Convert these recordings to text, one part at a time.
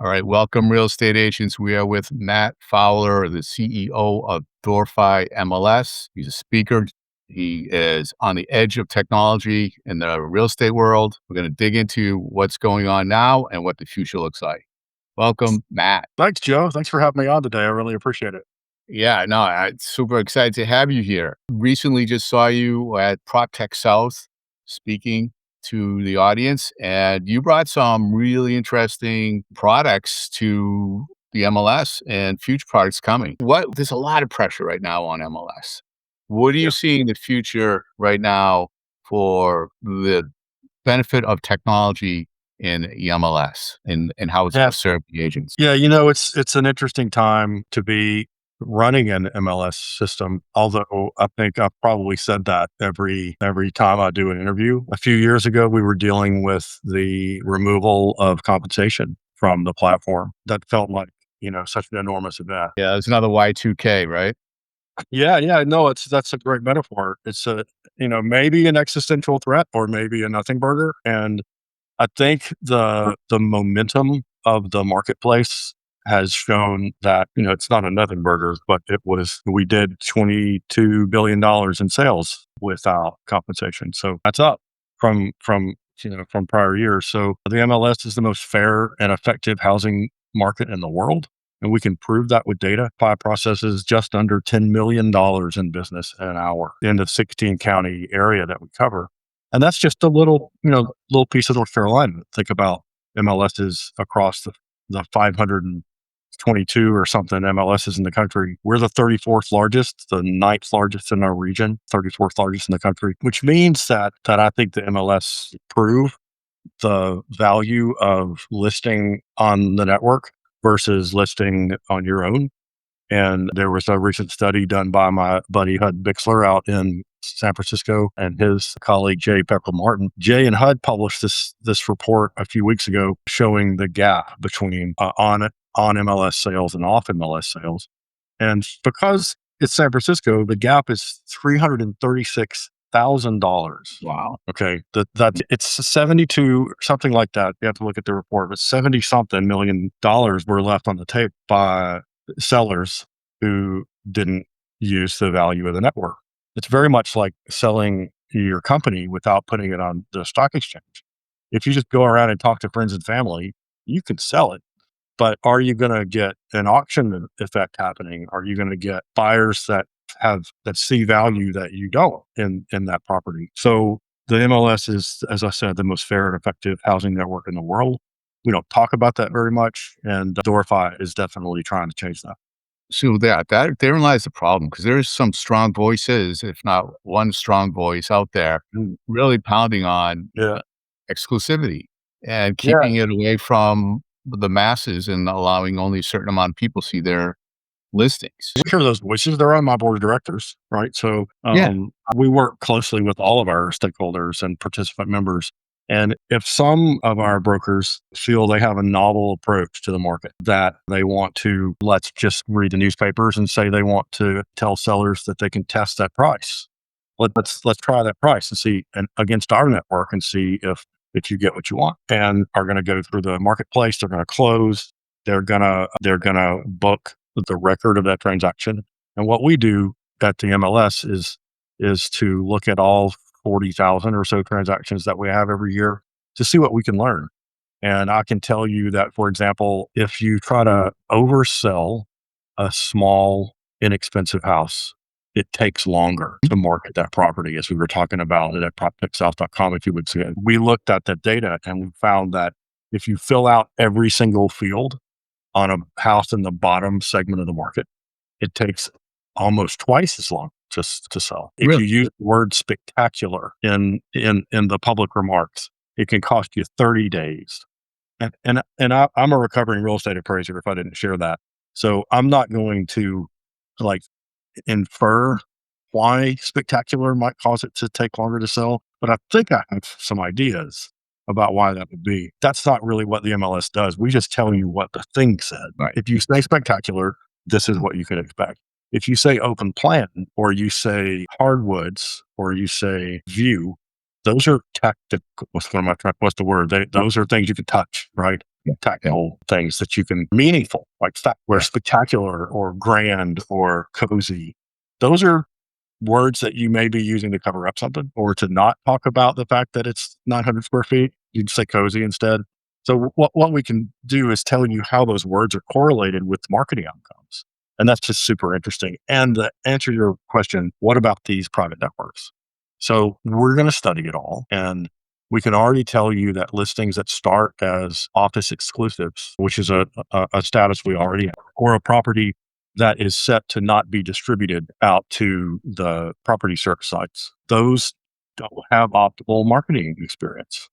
All right, welcome, real estate agents. We are with Matt Fowler, the CEO of dify MLS. He's a speaker. He is on the edge of technology in the real estate world. We're going to dig into what's going on now and what the future looks like. Welcome, Matt. Thanks, Joe. Thanks for having me on today. I really appreciate it. Yeah, no, I'm super excited to have you here. Recently just saw you at PropTech South speaking to the audience, and you brought some really interesting products to the MLS and future products coming. There's a lot of pressure right now on MLS. What are you Yeah. seeing in the future right now for the benefit of technology in MLS and how it's going Yeah. to serve the agents? Yeah. It's an interesting time to be running an MLS system. Although I think I've probably said that every time I do an interview. A few years ago, we were dealing with the removal of compensation from the platform. That felt like, such an enormous event. Yeah, there's another Y2K, right? Yeah, yeah, no, that's a great metaphor. It's maybe an existential threat or maybe a nothing burger. And I think the momentum of the marketplace has shown that, it's not a nothing burger, but we did $22 billion in sales without compensation. So that's up from prior years. So the MLS is the most fair and effective housing market in the world. And we can prove that with data. Five processes just under $10 million in business an hour in the 16 county area that we cover. And that's just a little piece of North Carolina. Think about MLSs across the 522 or something MLSs in the country. We're the 34th largest, the ninth largest in our region, 34th largest in the country, which means that I think the MLS prove the value of listing on the network versus listing on your own. And there was a recent study done by my buddy HUD Bixler out in San Francisco and his colleague Jay Pepper Martin. Jay and HUD published this report a few weeks ago showing the gap between on MLS sales and off MLS sales. And because it's San Francisco, the gap is $336,000. Wow. Okay, that it's 72 something like that. You have to look at the report, but 70 something $1 million were left on the tape by sellers who didn't use the value of the network. It's very much like selling your company without putting it on the stock exchange. If you just go around and talk to friends and family, you can sell it. But are you going to get an auction effect happening? Are you going to get buyers that see value that you don't in that property? So the MLS is, as I said, the most fair and effective housing network in the world. We don't talk about that very much, and dify is definitely trying to change that. So therein lies the problem, because there's some strong voices, if not one strong voice out there, really pounding on Yeah. exclusivity and Yeah. keeping it away from the masses and allowing only a certain amount of people see their listings. We hear those voices. They're on my board of directors, right? So Yeah. we work closely with all of our stakeholders and participant members. And if some of our brokers feel they have a novel approach to the market, that they want to, let's just read the newspapers and say they want to tell sellers that they can test that price. Let's try that price and see, and against our network, and see if you get what you want, and are going to go through the marketplace. They're going to close. They're gonna book the record of that transaction. And what we do at the MLS is to look at all 40,000 or so transactions that we have every year to see what we can learn. And I can tell you that, for example, if you try to oversell a small, inexpensive house, it takes longer to market that property, as we were talking about it at proptechsouth.com a few weeks ago. We looked at that data and we found that if you fill out every single field on a house in the bottom segment of the market, it takes almost twice as long just to sell. If Really? you use the word spectacular in the public remarks, it can cost you 30 days. And I'm a recovering real estate appraiser, if I didn't share that. So I'm not going to like infer why spectacular might cause it to take longer to sell, but I think I have some ideas about why that would be. That's not really what the MLS does. We just tell you what the thing said. Right. If you say spectacular, this is what you can expect. If you say open plan, or you say hardwoods, or you say view, those are tactical. What's the word? Those are things you can touch, right? Yeah. Yeah. tactile things that you can meaningful, like where Yeah. spectacular or grand or cozy. Those are words that you may be using to cover up something or to not talk about the fact that it's 900 square feet. You'd say cozy instead. So what we can do is tell you how those words are correlated with marketing outcomes. And that's just super interesting. And to answer your question, what about these private networks? So we're going to study it all. And we can already tell you that listings that start as office exclusives, which is a status we already have, or a property that is set to not be distributed out to the property search sites, those don't have optimal marketing experience.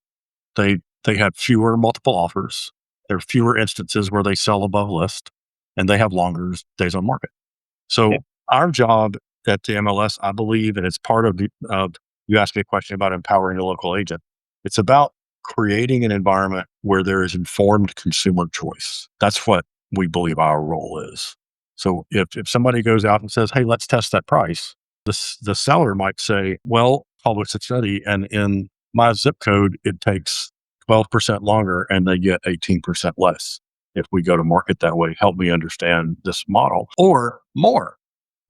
They have fewer multiple offers. There are fewer instances where they sell above list, and they have longer days on market. Yeah. So our job at the MLS, I believe, and it's part of you asked me a question about empowering the local agent. It's about creating an environment where there is informed consumer choice. That's what we believe our role is. So if somebody goes out and says, "Hey, let's test that price," the seller might say, "Well, publish a study, and in my zip code, it takes 12% longer, and they get 18% less. If we go to market that way, help me understand this model or more."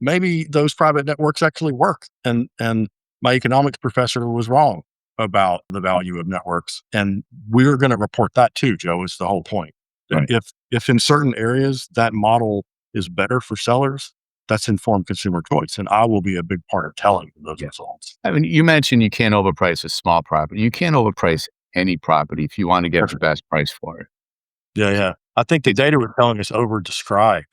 Maybe those private networks actually work, and my economics professor was wrong about the value of networks, and we're going to report that too, Joe. Is the whole point that Right. if in certain areas that model is better for sellers, that's informed consumer choice, and I will be a big part of telling you those Yeah. results. I mean, you mentioned you can't overprice a small property. You can't overprice any property if you want to get the Perfect. best price for it. Yeah, yeah. I think the It's data we're telling us over describe,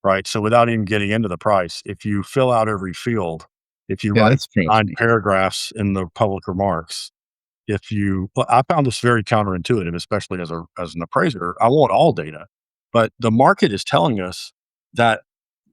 right? So without even getting into the price, if you fill out every field, if you yeah, write that's 9 fascinating. paragraphs in the public remarks, well, I found this very counterintuitive, especially as an appraiser. I want all data, but the market is telling us that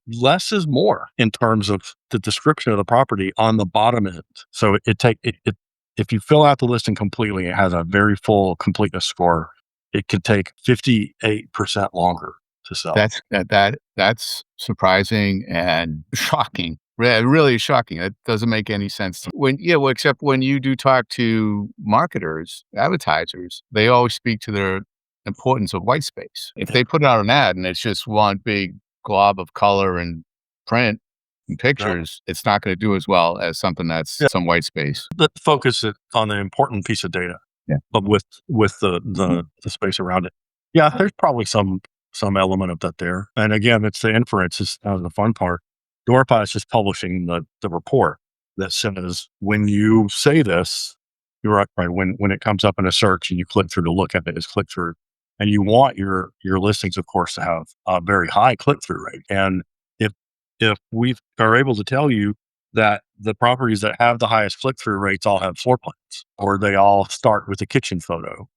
less is more in terms of the description of the property on the bottom end. So if you fill out the listing completely, it has a very full completeness score. It can take 58% longer to sell. That's surprising and shocking. Really shocking. It doesn't make any sense to when yeah, well, except when you do talk to marketers, advertisers, they always speak to their importance of white space. If Yeah, they put out an ad and it's just one big glob of color and print and no. pictures, it's not gonna do as well as something that's Yeah, some white space. let's focus it on the important piece of data, Yeah. but with the space around it. Yeah, there's probably some element of that there. And again, it's the inference is the fun part. Dorify is just publishing the report that says when you say this, you're right. When it comes up in a search and you click through to look at it, it's click through, and you want your listings, of course, to have a very high click through rate. And if if we are able to tell you that the properties that have the highest click through rates all have floor plans, or they all start with a kitchen photo,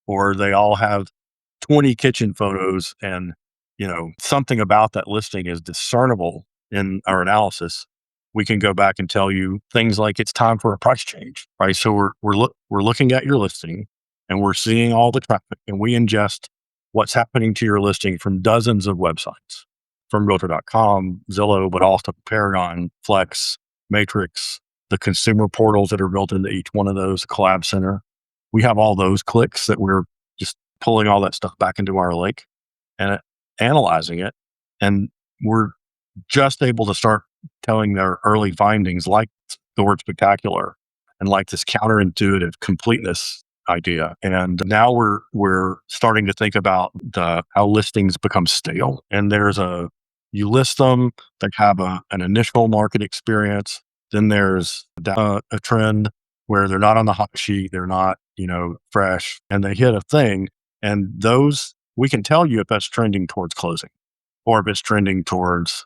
or they all have 20 kitchen photos, and something about that listing is discernible in our analysis, we can go back and tell you things like it's time for a price change, right? So we're looking at your listing, and we're seeing all the traffic, and we ingest what's happening to your listing from dozens of websites, from realtor.com, Zillow, but also Paragon, Flex, Matrix, the consumer portals that are built into each one of those, Collab Center. We have all those clicks that we're just pulling all that stuff back into our lake and analyzing it. And we're just able to start telling their early findings, like the word spectacular and like this counterintuitive completeness idea. And now we're starting to think about how listings become stale. And you list them, they have an initial market experience. Then there's a trend where they're not on the hot sheet, they're not, fresh, and they hit a thing. And those, we can tell you if that's trending towards closing or if it's trending towards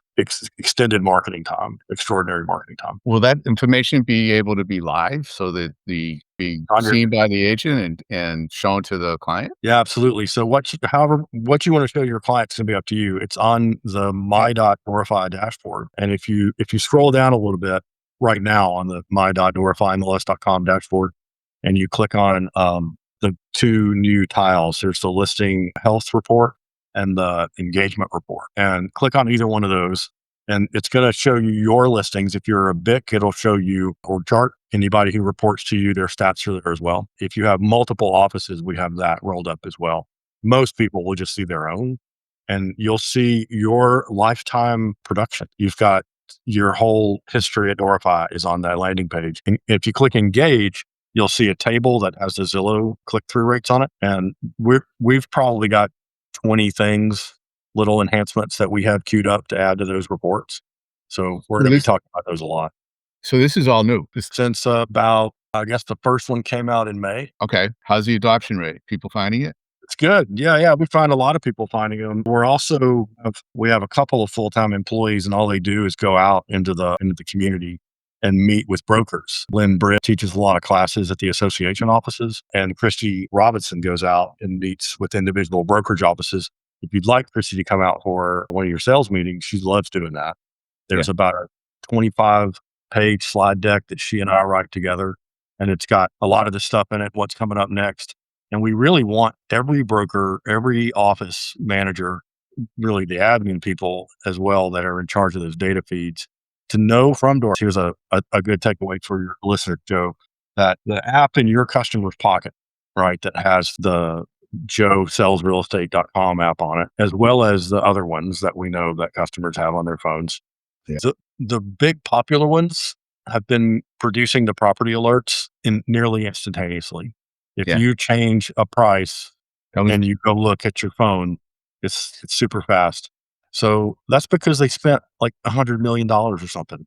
extended marketing time, extraordinary marketing time. Will that information be able to be live so that the be Hundred, seen by the agent and shown to the client? yeah, absolutely. So what you want to show your clients is going to be up to you. It's on the my.dorify dashboard. And if you scroll down a little bit right now on the my.dorifymls.com dashboard and you click on the two new tiles, there's the listing health report and the engagement report. And click on either one of those, and it's going to show you your listings. If you're a BIC, it'll show you or chart. Anybody who reports to you, their stats are there as well. If you have multiple offices, we have that rolled up as well. most people will just see their own, and you'll see your lifetime production. You've got your whole history at Dorify is on that landing page. And if you click engage, you'll see a table that has the Zillow click-through rates on it. And we've probably got 20 things, little enhancements that we have queued up to add to those reports. So we're So going to be this talking about those a lot. so this is all new. This Since about, I guess the first one came out in May. Okay. How's the adoption rate? People finding it? It's good. Yeah, yeah. We find a lot of people finding them. We have a couple of full-time employees, and all they do is go out into the community and meet with brokers. Lynn Britt teaches a lot of classes at the association offices, and Christy Robinson goes out and meets with individual brokerage offices. If you'd like Christy to come out for one of your sales meetings, she loves doing that. Yeah. There's about a 25-page slide deck that she and I write together, and it's got a lot of the stuff in it, what's coming up next. And we really want every broker, every office manager, really the admin people as well that are in charge of those data feeds to know from doors. Here's a good takeaway for your listener, Joe, that the app in your customer's pocket, right, that has the joesellsrealestate.com app on it, as well as the other ones that we know that customers have on their phones. Yeah. The big popular ones have been producing the property alerts in nearly instantaneously. If Yeah. you change a price That was and you go look at your phone, it's super fast. So that's because they spent like $100 million or something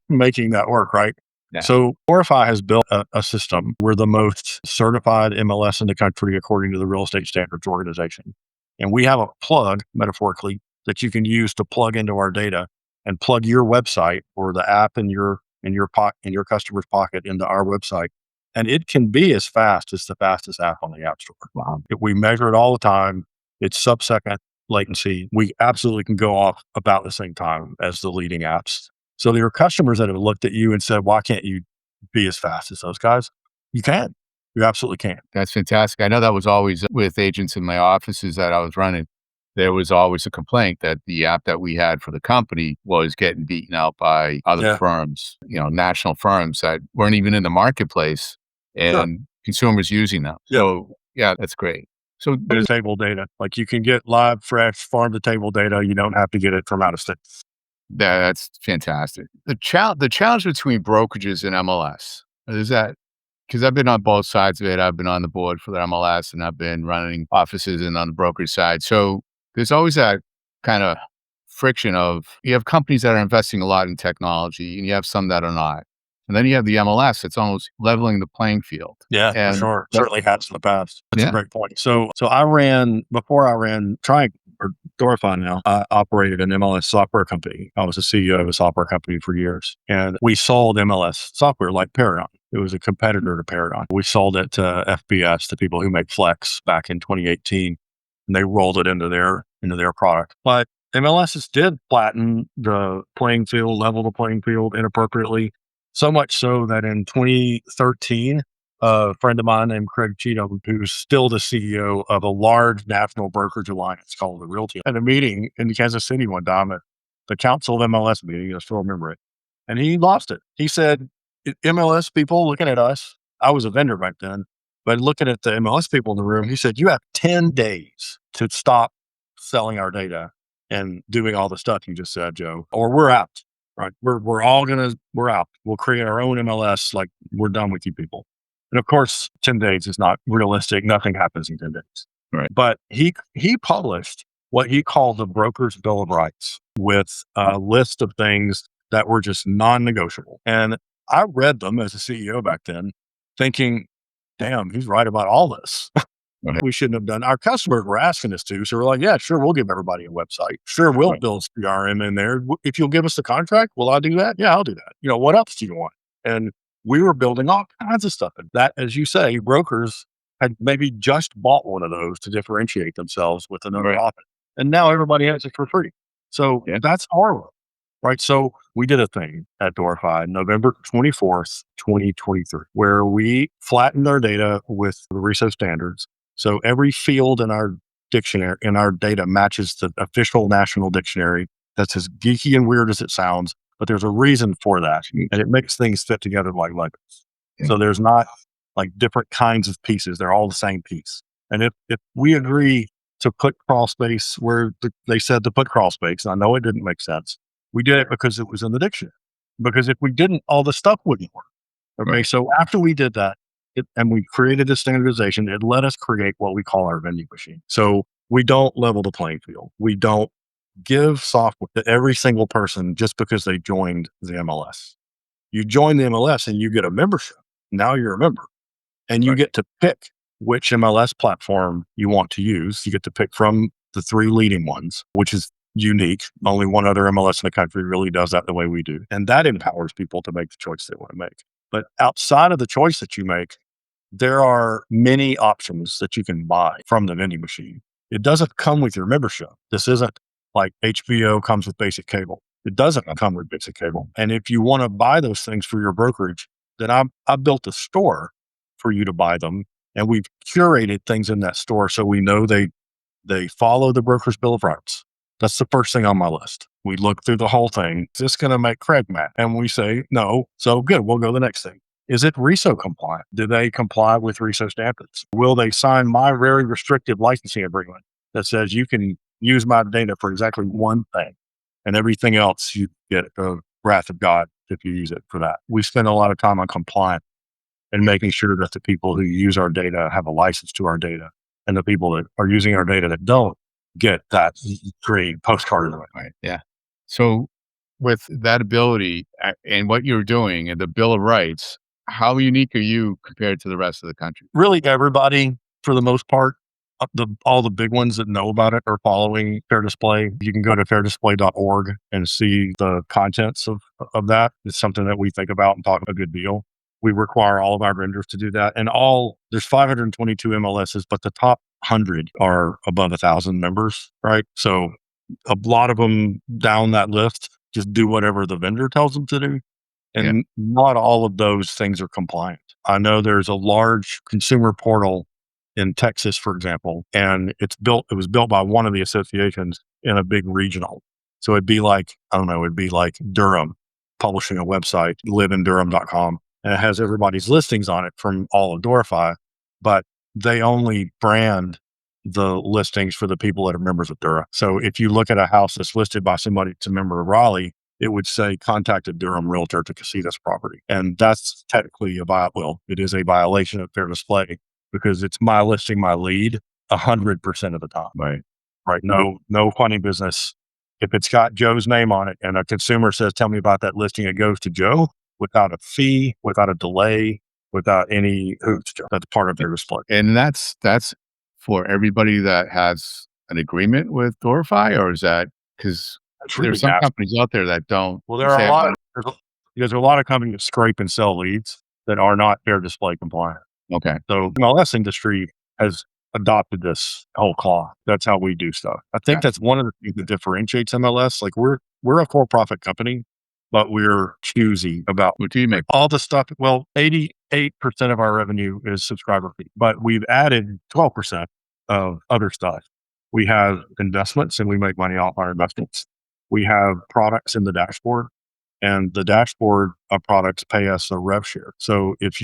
making that work, right? Yeah. So Orify has built a system. We're the most certified MLS in the country according to the Real Estate Standards Organization. And we have a plug, metaphorically, that you can use to plug into our data and plug your website or the app in your customer's pocket into our website. And it can be as fast as the fastest app on the App Store. wow. We measure it all the time. It's sub-second latency. We absolutely can go off about the same time as the leading apps. So there are customers that have looked at you and said, why can't you be as fast as those guys? You can. You absolutely can. That's fantastic. I know that was always with agents in my offices that I was running. There was always a complaint that the app that we had for the company was getting beaten out by other Yeah. firms, national firms that weren't even in the marketplace Sure. and consumers using them. Yeah. So, yeah, that's great. So, It is table data. Like you can get live, fresh, farm to table data. You don't have to get it from out of state. that's fantastic. The challenge between brokerages and MLS is that because I've been on both sides of it. I've been on the board for the MLS and I've been running offices and on the brokerage side. So there's always that kind of friction of you have companies that are investing a lot in technology and you have some that are not. And then you have the MLS, it's almost leveling the playing field. Yeah, for And sure. Certainly has in the past. That's a yeah, great point. So before I ran Triangle or Dorify now, I operated an MLS software company. I was a CEO of a software company for years. And we sold MLS software like Paragon. It was a competitor to Paragon. We sold it to FBS, the people who make Flex back in 2018. And they rolled it into their product. But MLSs did flatten the playing field, level the playing field inappropriately. So much so that in 2013, a friend of mine named Craig Cheatham, who's still the CEO of a large national brokerage alliance called the Realty, at a meeting in Kansas City one time at the Council of MLS meeting, I still remember it. And he lost it. He said, MLS people looking at us, I was a vendor back then, but looking at the MLS people in the room, he said, you have 10 days to stop selling our data and doing all the stuff you just said, Joe, or we're out. Right. We're out. We'll create our own MLS. Like we're done with you people. And of course, 10 days is not realistic. Nothing happens in 10 days. right. But he published what he called the Broker's Bill of Rights with a list of things that were just non-negotiable. And I read them as a CEO back then, thinking, damn, he's right about all this. Right. We shouldn't have done. Our customers were asking us to. So we're like, yeah, sure, we'll give everybody a website. Sure, we'll Right. build CRM in there. If you'll give us the contract, will I do that? Yeah, I'll do that. What else do you want? And we were building all kinds of stuff. And that, as you say, brokers had maybe just bought one of those to differentiate themselves with another Right. office. And now everybody has it for free. So Yeah. that's our world, right? So we did a thing at Dorify, November 24th, 2023, where we flattened our data with the RISO standards. So every field in our dictionary, in our data, matches the official national dictionary. That's as geeky and weird as it sounds, but there's a reason for that. And it makes things fit together like Legos. Yeah. So there's not like different kinds of pieces. They're all the same piece. And if we agree to put crawl space where they said to put crawl space, I know it didn't make sense. We did it because it was in the dictionary. Because if we didn't, all the stuff wouldn't work. Okay. Right. So after we did that, and we created this standardization, it let us create what we call our vending machine. So we don't level the playing field. We don't give software to every single person just because they joined the MLS. You join the MLS and you get a membership. Now you're a member and you Right. get to pick which MLS platform you want to use. You get to pick from the three leading ones, which is unique. Only one other MLS in the country really does that the way we do. And that empowers people to make the choice they want to make. But outside of the choice that you make, there are many options that you can buy from the vending machine. It doesn't come with your membership. This isn't like HBO comes with basic cable. It doesn't come with basic cable. And if you want to buy those things for your brokerage, then I built a store for you to buy them. And we've curated things in that store so we know they follow the broker's bill of rights. That's the first thing on my list. We look through the whole thing. Is this going to make Craig mad? And we say, no. So good. We'll go to the next thing. Is it RISO compliant? Do they comply with RISO standards? Will they sign my very restrictive licensing agreement that says you can use my data for exactly one thing and everything else you get the wrath of God if you use it for that? We spend a lot of time on compliance and making sure that the people who use our data have a license to our data, and the people that are using our data that don't get that great postcard. Right. Yeah. So with that ability and what you're doing and the Bill of Rights, how unique are you compared to the rest of the country? Really, everybody, for the most part, all the big ones that know about it are following Fair Display. You can go to fairdisplay.org and see the contents of that. It's something that we think about and talk a good deal. We require all of our vendors to do that. And there's 522 MLSs, but the top 100 are above 1,000 members, right? So a lot of them down that list just do whatever the vendor tells them to do. And not all of those things are compliant. I know there's a large consumer portal in Texas, for example, and it was built by one of the associations in a big regional. So it'd be like Durham publishing a website, liveindurham.com, and it has everybody's listings on it from all of Dorify, but they only brand the listings for the people that are members of Durham. So if you look at a house that's listed by somebody that's a member of Raleigh, it would say contact a Durham realtor to see this property. And that's technically it is a violation of Fair Display because it's my listing, my lead 100% of the time. Right. Right. No funny business. If it's got Joe's name on it and a consumer says, tell me about that listing, it goes to Joe without a fee, without a delay, without any hoops. That's part of Fair Display. And that's for everybody that has an agreement with Dorify, or is that because there's some companies out there that don't? Well, there are a lot. There's a lot of companies that scrape and sell leads that are not Fair Display compliant. Okay. So the MLS industry has adopted this whole cloth. That's how we do stuff. I think that's one of the things that differentiates MLS. Like we're a for-profit company, but we're choosy about what do you make? All the stuff. Well, 88% of our revenue is subscriber fee, but we've added 12% of other stuff. We have investments and we make money off our investments. We have products in the dashboard, and the dashboard of products pay us a rev share. So if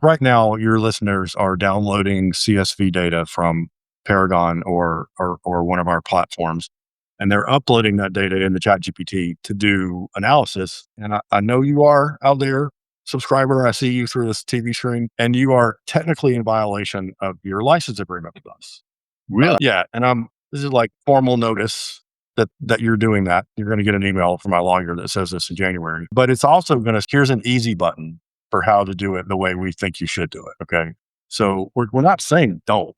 right now your listeners are downloading CSV data from Paragon or one of our platforms, and they're uploading that data into ChatGPT to do analysis, and I know you are out there, subscriber, I see you through this TV screen, and you are technically in violation of your license agreement with us. Really? Yeah. And this is like formal notice that you're doing that. You're going to get an email from my lawyer that says this in January, but it's also here's an easy button for how to do it the way we think you should do it. Okay. So we're not saying don't,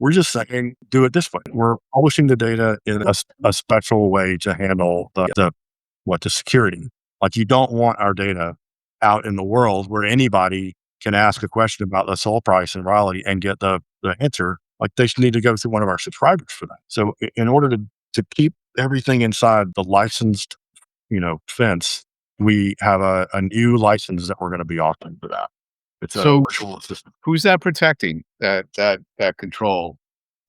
we're just saying do it this way. We're publishing the data in a special way to handle the security. Like you don't want our data out in the world where anybody can ask a question about the sold price in Raleigh and get the answer. Like they should need to go through one of our subscribers for that. So in order to keep everything inside the licensed, fence, we have a new license that we're going to be offering for that. It's a virtual assistant. Who's that protecting? That control?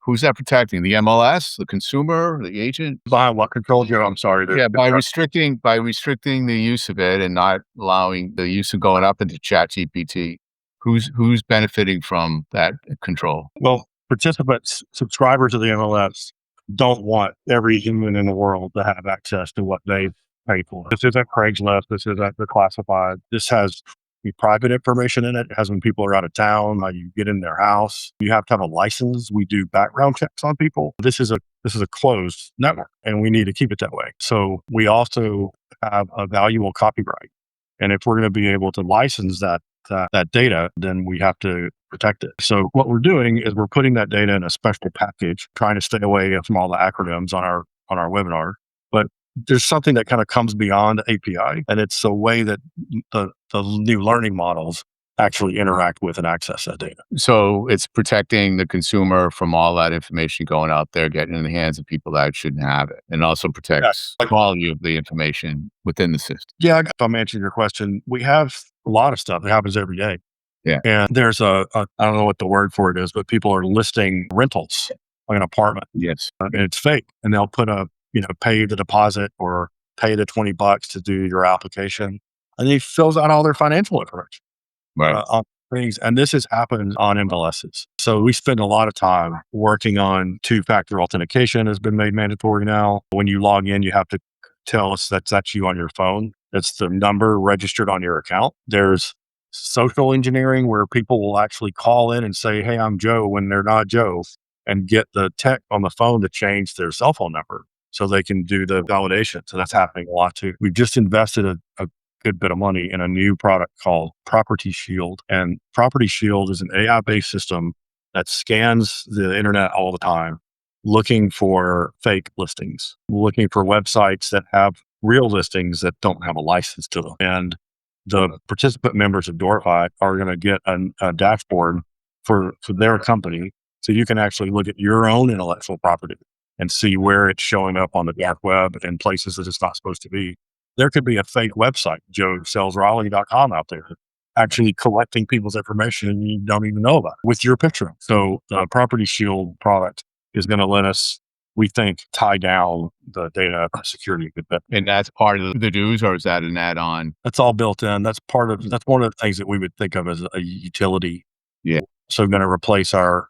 Who's that protecting? The MLS, the consumer, the agent? By what control? I'm sorry. By restricting the use of it and not allowing the use of going up into ChatGPT. Who's benefiting from that control? Well, participants, subscribers of the MLS don't want every human in the world to have access to what they pay for. This isn't Craigslist. This isn't the classified. This has the private information in it. It has when people are out of town, how you get in their house. You have to have a license. We do background checks on people. This is a closed network, and we need to keep it that way. So we also have a valuable copyright. And if we're going to be able to license that data, then we have to protect it. So what we're doing is we're putting that data in a special package, trying to stay away from all the acronyms on our webinar. But there's something that kind of comes beyond the API, and it's the way that the new learning models actually interact with and access that data. So it's protecting the consumer from all that information going out there, getting in the hands of people that shouldn't have it, and also Yeah. protects the quality of the information within the system. Yeah, if I'm answering your question, we have a lot of stuff that happens every day. Yeah. And there's I don't know what the word for it is, but people are listing rentals like an apartment, Yes. and it's fake. And they'll put pay the deposit or pay the $20 to do your application. And he fills out all their financial information Right. on things. And this has happened on MLSs. So we spend a lot of time working on two-factor authentication has been made mandatory now. When you log in, you have to tell us that's you on your phone. That's the number registered on your account. There's social engineering where people will actually call in and say, "Hey, I'm Joe," when they're not Joe, and get the tech on the phone to change their cell phone number so they can do the validation. So that's happening a lot too. We've just invested a good bit of money in a new product called Property Shield. And Property Shield is an AI-based system that scans the internet all the time, looking for fake listings, looking for websites that have real listings that don't have a license to them. And the participant members of dify are going to get a dashboard for their company. So you can actually look at your own intellectual property and see where it's showing up on the dark web and places that it's not supposed to be. There could be a fake website, joesellsraleigh.com out there, actually collecting people's information and you don't even know about it with your picture. So the Property Shield product is going to let us, we think, tie down the data security a bit. And that's part of the dues, or is that an add-on? That's all built in. That's one of the things that we would think of as a utility. Yeah. So we're going to replace our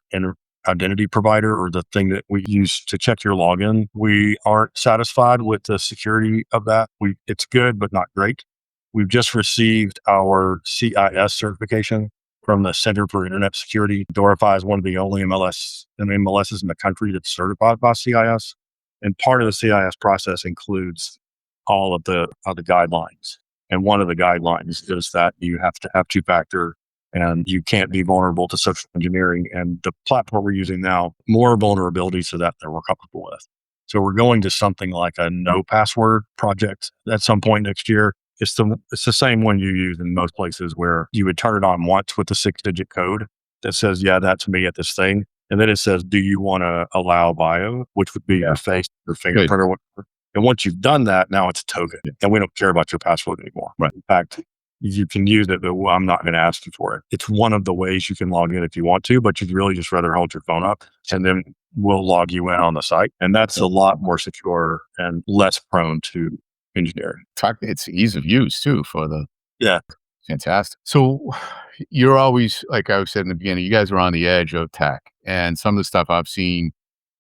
identity provider or the thing that we use to check your login. We aren't satisfied with the security of that. It's good, but not great. We've just received our CIS certification from the Center for Internet Security. dify is one of the only MLSs in the country that's certified by CIS. And part of the CIS process includes all of the guidelines. And one of the guidelines is that you have to have two-factor and you can't be vulnerable to social engineering. And the platform we're using now, more vulnerabilities to that we're comfortable with. So we're going to something like a no password project at some point next year. It's the same one you use in most places where you would turn it on once with the 6-digit code that says, yeah, that's me at this thing. And then it says, do you want to allow bio, which would be your face, your fingerprint or whatever. And once you've done that, now it's a token. And we don't care about your password anymore. Right. In fact, you can use it, but I'm not going to ask you for it. It's one of the ways you can log in if you want to, but you'd really just rather hold your phone up and then we'll log you in on the site. And that's a lot more secure and less prone to engineering. In fact, it's ease of use too for the. Yeah. Fantastic. So you're always, like I said in the beginning, you guys are on the edge of tech, and some of the stuff I've seen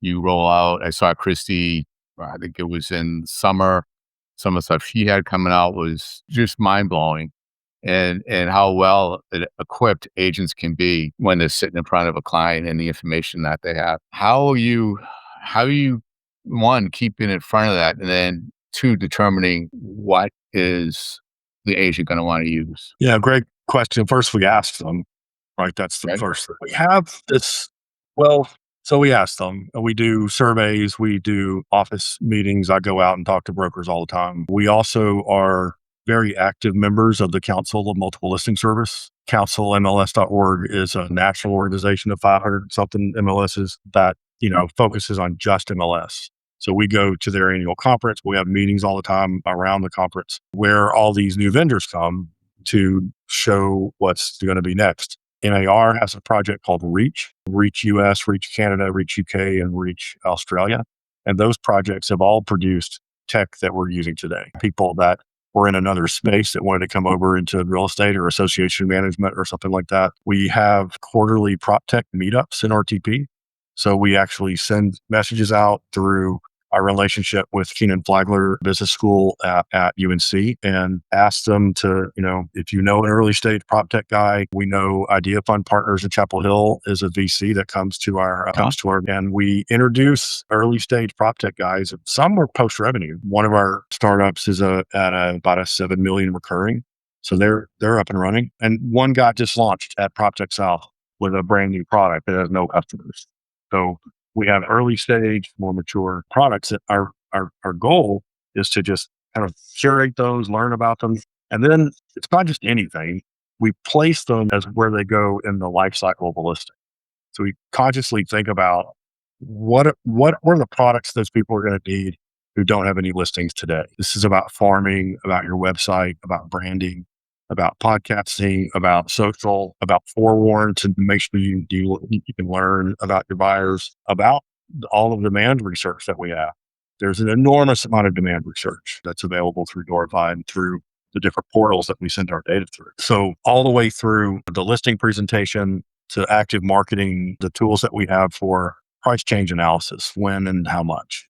you roll out, I saw Christy, I think it was in summer, some of the stuff she had coming out was just mind blowing. And how well equipped agents can be when they're sitting in front of a client and the information that they have. How are you, one, keeping in front of that, and then two, determining what is the agent going to want to use? Yeah, great question. First, we asked them, right? That's the first thing. We have this, so we asked them. We do surveys, we do office meetings. I go out and talk to brokers all the time. We also are very active members of the Council of Multiple Listing Service. CouncilMLS.org is a national organization of 500 something MLSs that, focuses on just MLS. So we go to their annual conference. We have meetings all the time around the conference where all these new vendors come to show what's going to be next. NAR has a project called Reach US, Reach Canada, Reach UK, and Reach Australia. And those projects have all produced tech that we're using today. People that were in another space that wanted to come over into real estate or association management or something like that. We have quarterly PropTech meetups in RTP. So we actually send messages out through our relationship with Keenan Flagler Business School at UNC and ask them to, if you know an early stage prop tech guy, we know Idea Fund Partners in Chapel Hill is a VC that comes to our, and we introduce early stage prop tech guys. Some are post revenue. One of our startups is at about a 7 million recurring. So they're up and running. And one got just launched at PropTech South with a brand new product that has no customers. So we have early stage, more mature products that our goal is to just kind of curate those, learn about them. And then it's not just anything. We place them as where they go in the life cycle of a listing. So we consciously think about what are the products those people are going to need who don't have any listings today. This is about farming, about your website, about branding, about podcasting, about social, about forewarn to make sure you can learn about your buyers, about all of the demand research that we have. There's an enormous amount of demand research that's available through dify and through the different portals that we send our data through. So all the way through the listing presentation to active marketing, the tools that we have for price change analysis, when and how much,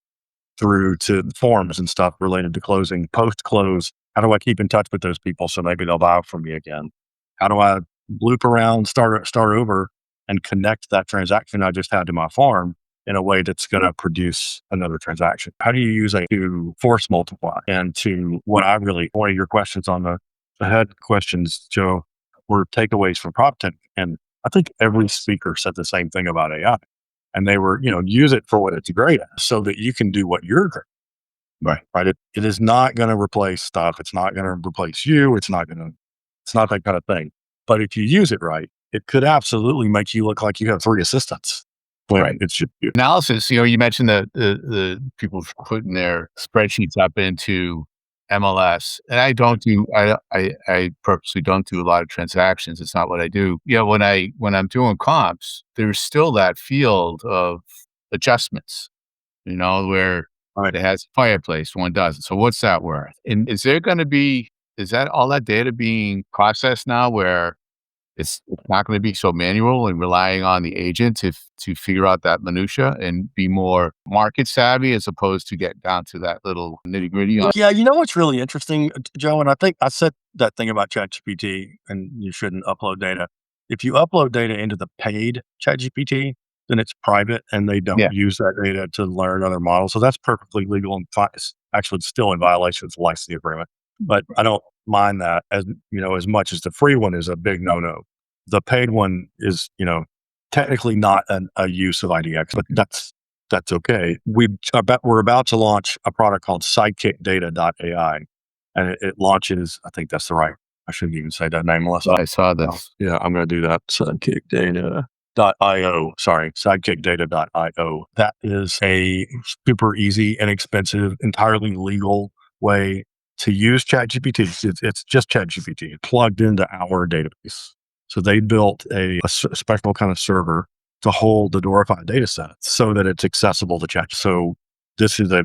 through to forms and stuff related to closing, post-close. How do I keep in touch with those people so maybe they'll buy from me again? How do I loop around, start over, and connect that transaction I just had to my farm in a way that's going to produce another transaction? How do you use it to force multiply? And to one of your questions on the head questions, Joe, were takeaways from PropTech. And I think every speaker said the same thing about AI. And they were, use it for what it's great at so that you can do what you're great. Right. It is not going to replace stuff. It's not going to replace you. It's not that kind of thing. But if you use it right, it could absolutely make you look like you have 3 assistants. Right. It's just you. Analysis, you mentioned the people putting their spreadsheets up into MLS, and I purposely don't do a lot of transactions. It's not what I do. When I'm doing comps, there's still that field of adjustments, where it has a fireplace, one doesn't. So what's that worth? And is that all that data being processed now where it's not going to be so manual and relying on the agent to figure out that minutia and be more market savvy as opposed to get down to that little nitty gritty? Yeah, you know what's really interesting, Joe, and I think I said that thing about ChatGPT and you shouldn't upload data. If you upload data into the paid ChatGPT, then it's private and they don't use that data to learn other models. So that's perfectly legal and actually it's still in violation of the licensing agreement. But I don't mind that as much as the free one is a big no-no. The paid one is, technically not a use of IDX, but that's okay. We're about to launch a product called sidekickdata.ai, and it launches. I think that's I shouldn't even say that name unless I saw this. Yeah, I'm going to do that. Sidekickdata.io. Sorry, sidekickdata.io. That is a super easy, inexpensive, entirely legal way to use ChatGPT. It's just ChatGPT plugged into our database. So they built a special kind of server to hold the Dorify data set so that it's accessible to Chat. So this is a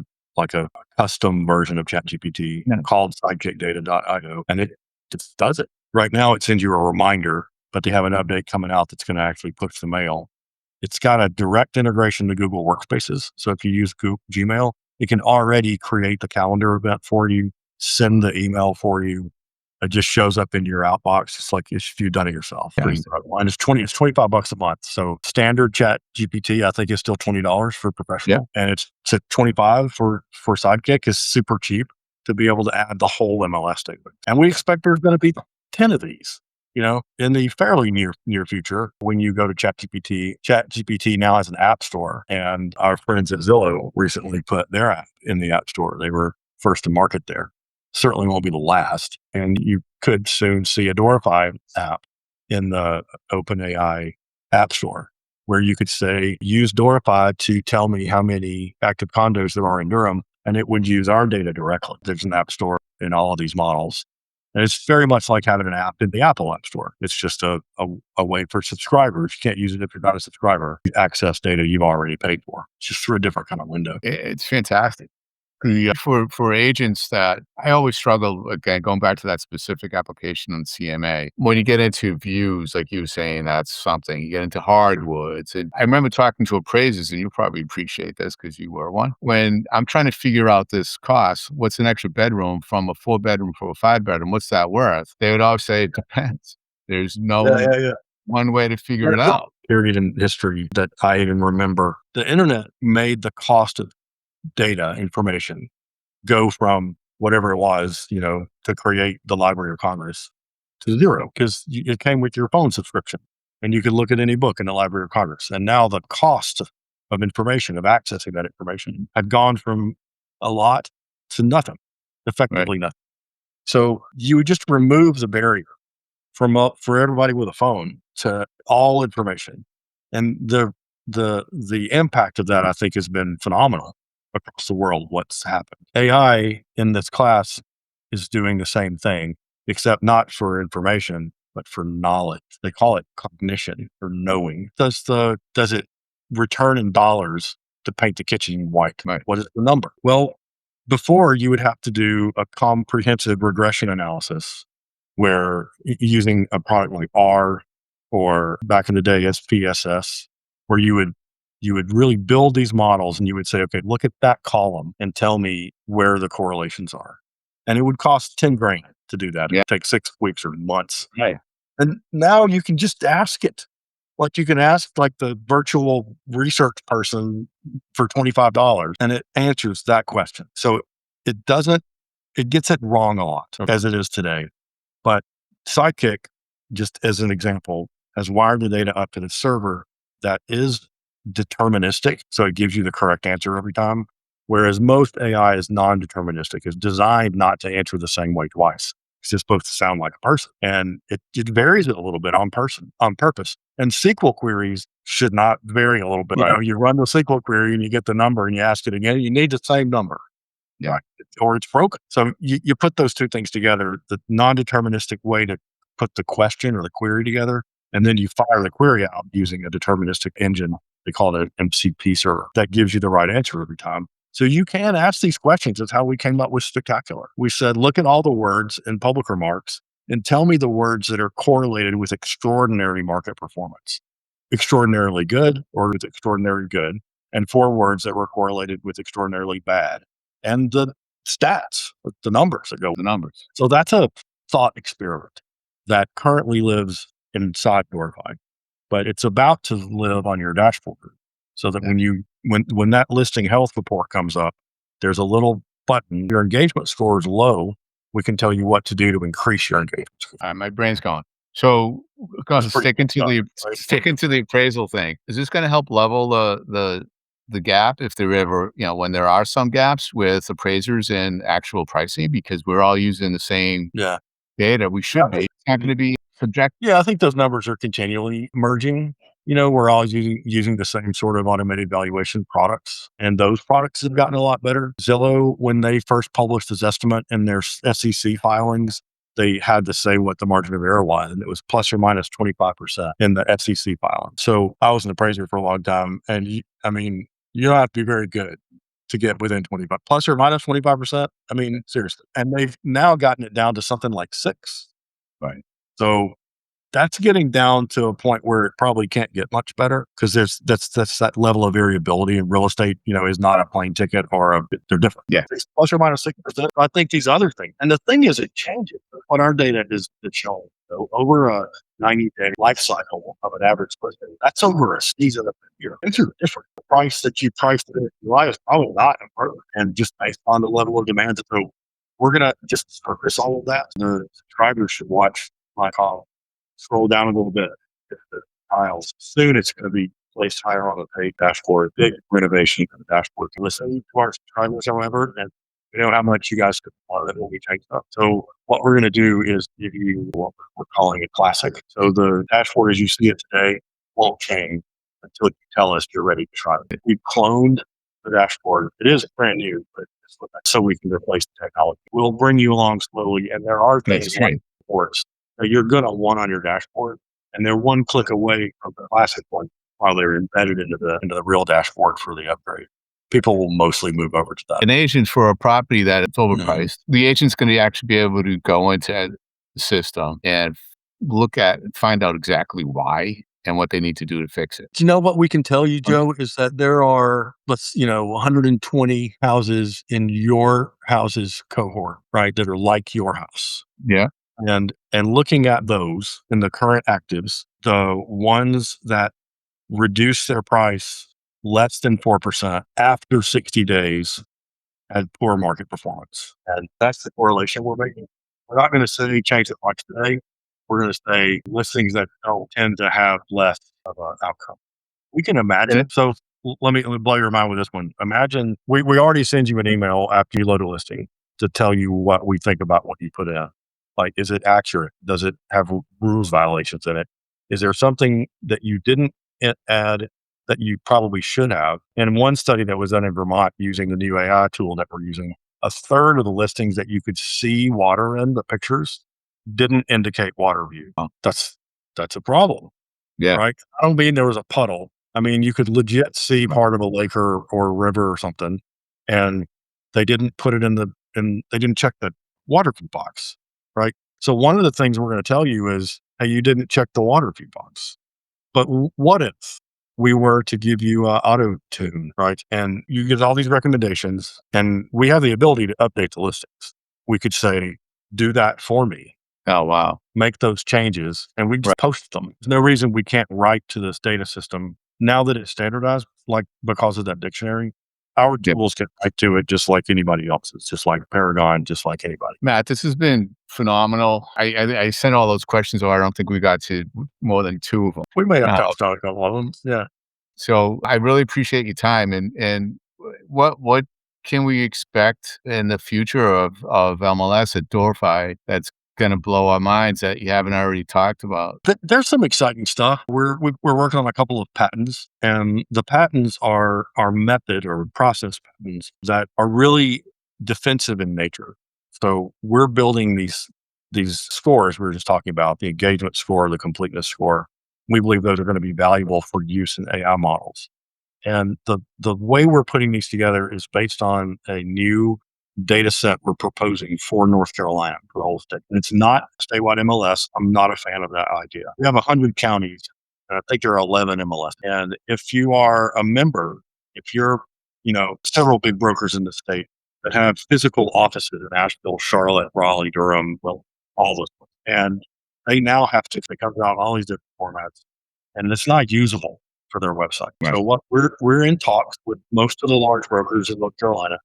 custom version of ChatGPT called sidekickdata.io, and it just does it. Right now, it sends you a reminder, but they have an update coming out that's going to actually push the mail. It's got a direct integration to Google Workspaces. So if you use Gmail, it can already create the calendar event for you, send the email for you. It just shows up in your outbox. It's like if you've done it yourself. And it's $25 a month. So standard Chat GPT, I think is still $20 for professional. Yeah. And it's $25 for Sidekick is super cheap to be able to add the whole MLS data. And we expect there's going to be 10 of these, in the fairly near future. When you go to ChatGPT now has an app store, and our friends at Zillow recently put their app in the app store. They were first to market there. Certainly won't be the last. And you could soon see a Dorify app in the OpenAI app store where you could say, use Dorify to tell me how many active condos there are in Durham. And it would use our data directly. There's an app store in all of these models. And it's very much like having an app in the Apple App Store. It's just a way for subscribers. You can't use it if you're not a subscriber. You access data you've already paid for. It's just through a different kind of window. It's fantastic. Yeah, for agents that I always struggle, again, going back to that specific application on CMA. When you get into views, like you were saying, that's something. You get into hardwoods. And I remember talking to appraisers, and you probably appreciate this because you were one. When I'm trying to figure out this cost, what's an extra bedroom from a 4 bedroom for a 5 bedroom? What's that worth? They would always say it depends. There's Yeah, no yeah, yeah. one way to figure There's it no out. period in history that I even remember. The internet made the cost of data information go from whatever it was, to create the Library of Congress to zero because it came with your phone subscription and you could look at any book in the Library of Congress. And now the cost of information, of accessing that information, had gone from a lot to nothing, Right. effectively nothing. So you would just remove the barrier for everybody with a phone to all information, and the impact of that I think has been phenomenal across the world. What's happened? AI in this class is doing the same thing, except not for information, but for knowledge. They call it cognition or knowing. Does it return in dollars to paint the kitchen white? Right. What is the number? Well, before you would have to do a comprehensive regression analysis where using a product like R or back in the day SPSS, where you would really build these models and you would say, okay, look at that column and tell me where the correlations are. And it would cost 10 grand to do that. It Yeah. would take 6 weeks or months. Right. And now you can just ask it. Like you can ask like the virtual research person for $25 and it answers that question. So it doesn't, it gets it wrong a lot as it is today. But Sidekick, just as an example, has wired the data up to the server that is deterministic. So it gives you the correct answer every time. Whereas most AI is non-deterministic, is designed not to answer the same way twice. It's just supposed to sound like a person. And it varies it a little bit on purpose. And SQL queries should not vary a little bit. Right. You run the SQL query and you get the number and you ask it again, you need the same number. Yeah. Right. Or it's broken. So you put those two things together, the non-deterministic way to put the question or the query together, and then you fire the query out using a deterministic engine. They call it an MCP server that gives you the right answer every time. So you can ask these questions. That's how we came up with Spectacular. We said, look at all the words in public remarks and tell me the words that are correlated with extraordinary market performance. Extraordinarily good or with extraordinary good, and 4 words that were correlated with extraordinarily bad. And the stats, the numbers that go. The numbers. So that's a thought experiment that currently lives inside Dwarify, but it's about to live on your dashboard. So that when that listing health report comes up, there's a little button. Your engagement score is low. We can tell you what to do to increase your engagement score. My brain's gone. So, It's pretty sticking cool to stuff, the right? sticking to the appraisal thing, is this gonna help level the gap if there ever, when there are some gaps with appraisers and actual pricing? Because we're all using the same Yeah. data, we should be. It's not gonna be subject. Yeah, I think those numbers are continually merging. We're all using the same sort of automated valuation products, and those products have gotten a lot better. Zillow, when they first published this estimate in their SEC filings, they had to say what the margin of error was, and it was plus or minus 25% in the SEC filing. So I was an appraiser for a long time, and you don't have to be very good to get within 25 plus or minus 25%. I mean, seriously. And they've now gotten it down to something like six. Right. So that's getting down to a point where it probably can't get much better because that's that level of variability in real estate, is not a plane ticket they're different. Yeah. It's plus or minus 6%. I think these other things, and the thing is, it changes. What our data is showing. So over a 90-day life cycle of an average person, that's over a season of a year. Things are different. The price that you priced it in July is probably not important, and just based on the level of demand. So we're gonna just surface all of that. The subscribers should watch my call. Scroll down a little bit, get the tiles. Soon it's going to be placed higher on the page dashboard. Big renovation of the dashboard. Listen to our subscribers, however, and we know how much you guys could want it when we change up. So what we're going to do is give you what we're calling a classic. So the dashboard as you see it today won't change until you tell us you're ready to try it. We've cloned the dashboard. It is brand new, but so we can replace the technology. We'll bring you along slowly, and there are things like reports that you're going to want on your dashboard, and they're one click away from the classic one while they're embedded into the real dashboard for the upgrade. people will mostly move over to that. An agent for a property that it's Mhm. overpriced, the agent's going to actually be able to go into the system and find out exactly why and what they need to do to fix it. Do you know what we can tell you, Joe, is that there are, 120 houses in your house's cohort, right, that are like your house. Yeah. And looking at those in the current actives, the ones that reduce their price less than 4% after 60 days had poor market performance. And that's the correlation we're making. We're not going to say change it much today. We're going to say listings that don't tend to have less of an outcome. We can And imagine. it, So let me blow your mind with this one. Imagine we already send you an email after you load a listing to tell you what we think about what you put in. Like, is it accurate? Does it have rules violations in it? Is there something that you didn't add that you probably should have? And one study that was done in Vermont using the new AI tool that we're using, a third of the listings that you could see water in the pictures didn't indicate water view. oh, That's a problem, yeah. right? I don't mean there was a puddle. I mean, you could legit see Right. part of a lake or river or something, and they didn't put it in and they didn't check the water view box, right? So one of the things we're going to tell you is, hey, you didn't check the water view box. But what if we were to give you auto tune, right? And you get all these recommendations, and we have the ability to update the listings. We could say, do that for me, Oh, wow. make those changes, and we Right. just post them. There's no reason we can't write to this data system now that it's standardized, like because of that dictionary. Our Yep. tools can write to it just like anybody else's, just like Paragon, just like anybody. Matt, this has been phenomenal. I sent all those questions, or I don't think we got to more than two of them. We may have Uh, touched on a couple of them. Yeah. so I really appreciate your time. And what can we expect in the future of MLS at dify that's going to blow our minds that you haven't already talked about? There's some exciting stuff. We're working on a couple of patents, and the patents are our method or process patents that are really defensive in nature. So we're building these scores we were just talking about, the engagement score, the completeness score. We believe those are going to be valuable for use in AI models. And the way we're putting these together is based on a new data set we're proposing for North Carolina for the whole state. And it's not statewide MLS. I'm not a fan of that idea. We have 100 counties, and I think there are 11 MLS. And if you are a member, if you're, several big brokers in the state that have physical offices in Asheville, Charlotte, Raleigh, Durham, well, all those, and they now have to, they come out all these different formats, and it's not usable for their website. Right. So what we're in talks with most of the large brokers in North Carolina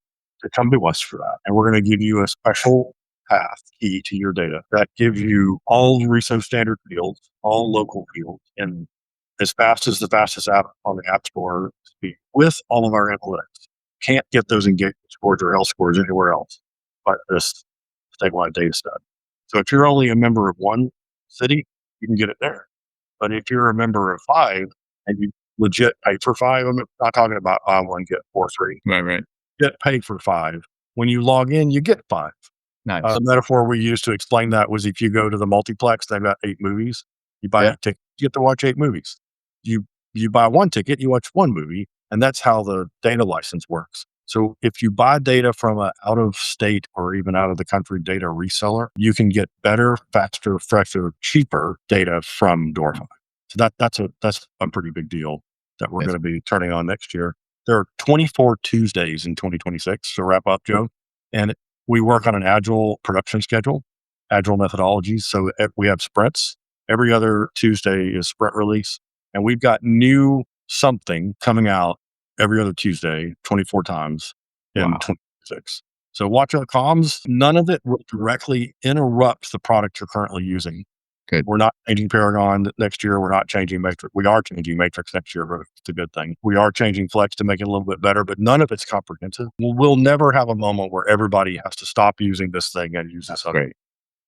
to come to us for that. And we're going to give you a special path key to your data that gives you all RISO standard fields, all local fields, and as fast as the fastest app on the App Store speed with all of our analytics. Can't get those engagement scores or health scores anywhere else but this statewide data set. So if you're only a member of one city, you can get it there. But if you're a member of five and you legit pay for five, I'm not talking about buy one, get four free. Right. Right. Get paid for five. When you log in, you get five. Nice. The metaphor we used to explain that was if you go to the multiplex, they've got 8 movies. You buy Yeah. a ticket, you get to watch 8 movies. You buy one ticket, you watch one movie, and that's how the data license works. So if you buy data from an out of state or even out of the country data reseller, you can get better, faster, fresher, cheaper data from dify. So that's a pretty big deal that we're Yes. going to be turning on next year. There are 24 Tuesdays in 2026 to wrap up, Joe. And we work on an agile production schedule, agile methodologies. So we have sprints. Every other Tuesday is sprint release. And we've got new something coming out every other Tuesday, 24 times in Wow. 2026. So watch our comms. None of it will directly interrupt the product you're currently using. Good. We're not changing Paragon next year. We're not changing Matrix. We are changing Matrix next year, but it's a good thing. We are changing Flex to make it a little bit better, but none of it's comprehensive. We'll never have a moment where everybody has to stop using this thing and use this other. Great.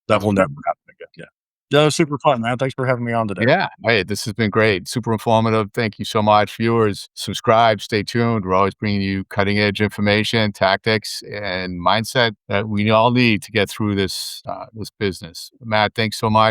That will never happen again. Yeah. That was super fun, man. Thanks for having me on today. Yeah. Hey, this has been great. Super informative. Thank you so much. Viewers, subscribe, stay tuned. We're always bringing you cutting edge information, tactics, and mindset that we all need to get through this business. Matt, thanks so much.